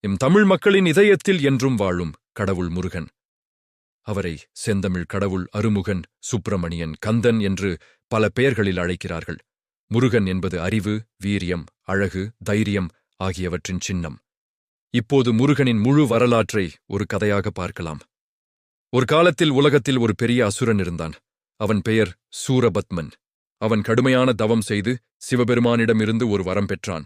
M Tamil மக்களின் இதயத்தில் என்றும் வாழும் கடவுள் முருகன். அவரை செந்தமிழ் கடவுள் அருமுகன், சுப்பிரமணியன், கந்தன் என்று பல பெயர்களில் அழைக்கிறார்கள். முருகன் என்பது அறிவு, வீரியம், அழகு, தைரியம் ஆகியவற்றின் சின்னம். இப்போது முருகனின் முழு வரலாற்றை ஒரு கதையாக பார்க்கலாம். ஒரு காலத்தில் உலகத்தில் ஒரு பெரிய அசுரன் இருந்தான். அவன் பெயர் சூரபத்மன். அவன் கடுமையான தவம் செய்து சிவபெருமானிடமிருந்து ஒரு வரம் பெற்றான்.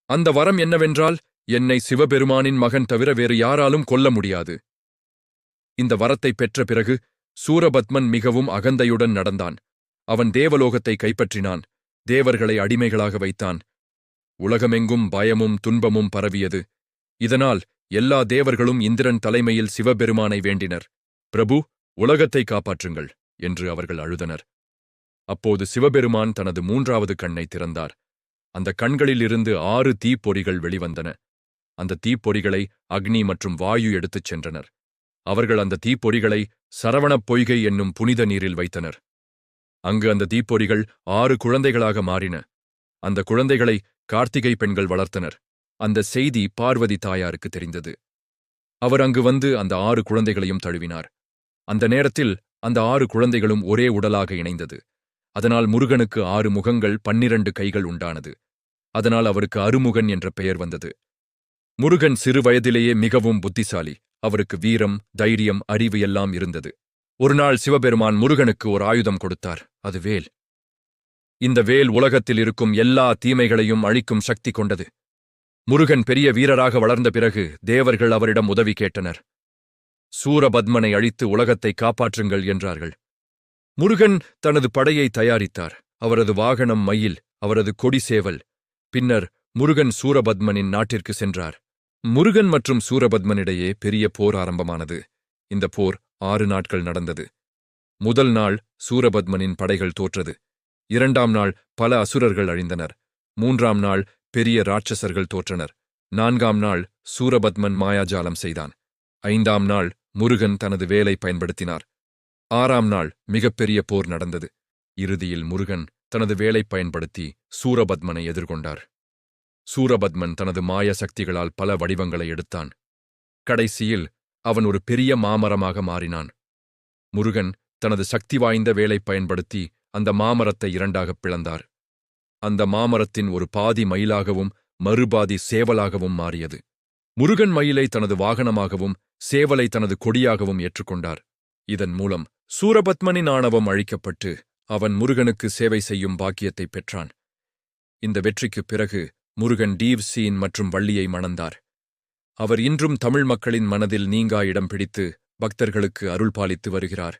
அந்த வரம் என்னவென்றால், என்னை சிவபெருமானின் மகன் தவிர வேறு யாராலும் கொல்ல முடியாது. இந்த வரத்தை பெற்ற பிறகு சூரபத்மன் மிகவும் அகந்தையுடன் நடந்தான். அவன் தேவலோகத்தை கைப்பற்றினான். தேவர்களை அடிமைகளாக வைத்தான். உலகமெங்கும் பயமும் துன்பமும் பரவியது. இதனால் எல்லா தேவர்களும் இந்திரன் தலைமையில் சிவபெருமானை வேண்டினர். பிரபு, உலகத்தை காப்பாற்றுங்கள் என்று அவர்கள் அழுதனர். அப்போது சிவபெருமான் தனது 3வது கண்ணை திறந்தார். அந்த கண்களிலிருந்து 6 தீப்பொறிகள் வெளிவந்தன. அந்த தீப்பொறிகளை அக்னி மற்றும் வாயு எடுத்துச் சென்றனர். அவர்கள் அந்த தீப்பொறிகளை சரவணப் பொய்கை என்னும் புனித நீரில் வைத்தனர். அங்கு அந்த தீப்பொறிகள் 6 குழந்தைகளாக மாறின. அந்த குழந்தைகளை கார்த்திகை பெண்கள் வளர்த்தனர். அந்த செய்தி பார்வதி தாயாருக்கு தெரிந்தது. அவர் அங்கு வந்து அந்த 6 குழந்தைகளையும் தழுவினார். அந்த நேரத்தில் அந்த 6 குழந்தைகளும் ஒரே உடலாக இணைந்தது. அதனால் முருகனுக்கு 6 முகங்கள் 12 கைகள் உண்டானது. அதனால் அவருக்கு அருமுகன் என்ற பெயர் வந்தது. முருகன் சிறு வயதிலேயே மிகவும் புத்திசாலி. அவருக்கு வீரம், தைரியம், அறிவு எல்லாம் இருந்தது. ஒருநாள் சிவபெருமான் முருகனுக்கு ஒரு ஆயுதம் கொடுத்தார். அது வேல். இந்த வேல் உலகத்தில் இருக்கும் எல்லா தீமைகளையும் அழிக்கும் சக்தி கொண்டது. முருகன் பெரிய வீரராக வளர்ந்த பிறகு தேவர்கள் அவரிடம் உதவி கேட்டனர். சூரபத்மனை அழித்து உலகத்தை காப்பாற்றுங்கள் என்றார்கள். முருகன் தனது படையை தயாரித்தார். அவரது வாகனம் மயில், அவரது கொடி சேவல். பின்னர் முருகன் சூரபத்மனின் நாட்டிற்கு சென்றார். முருகன் மற்றும் சூரபத்மனிடையே பெரிய போர் ஆரம்பமானது. இந்த போர் 6 நாட்கள் நடந்தது. முதல் நாள் சூரபத்மனின் படைகள் தோற்றது. 2ஆம் நாள் பல அசுரர்கள் அழிந்தனர். 3ஆம் நாள் பெரிய ராட்சசர்கள் தோற்றனர். 4ஆம் நாள் சூரபத்மன் மாயாஜாலம் செய்தான். 5ஆம் நாள் முருகன் தனது வேலை பயன்படுத்தினார். 6ஆம் நாள் மிகப்பெரிய போர் நடந்தது. இறுதியில் முருகன் தனது வேலை பயன்படுத்தி சூரபத்மனை எதிர்கொண்டார். சூரபத்மன் தனது மாய சக்திகளால் பல வடிவங்களை எடுத்தான். கடைசியில் அவன் ஒரு பெரிய மாமரமாக மாறினான். முருகன் தனது சக்தி வாய்ந்த வேலை பயன்படுத்தி அந்த மாமரத்தை 2ஆகப் பிளந்தார். அந்த மாமரத்தின் ஒரு பாதி மயிலாகவும் மறுபாதி சேவலாகவும் மாறியது. முருகன் மயிலை தனது வாகனமாகவும் சேவலை தனது கொடியாகவும் ஏற்றுக்கொண்டார். இதன் மூலம் சூரபத்மனின் ஆணவம் அழிக்கப்பட்டு அவன் முருகனுக்கு சேவை செய்யும் பாக்கியத்தை பெற்றான். இந்த வெற்றிக்குப் பிறகு முருகன் டீவ்சீன் மற்றும் வள்ளியை மணந்தார். அவர் இன்றும் தமிழ் மக்களின் மனதில் நீங்கா இடம் பிடித்து பக்தர்களுக்கு அருள் பாலித்து வருகிறார்.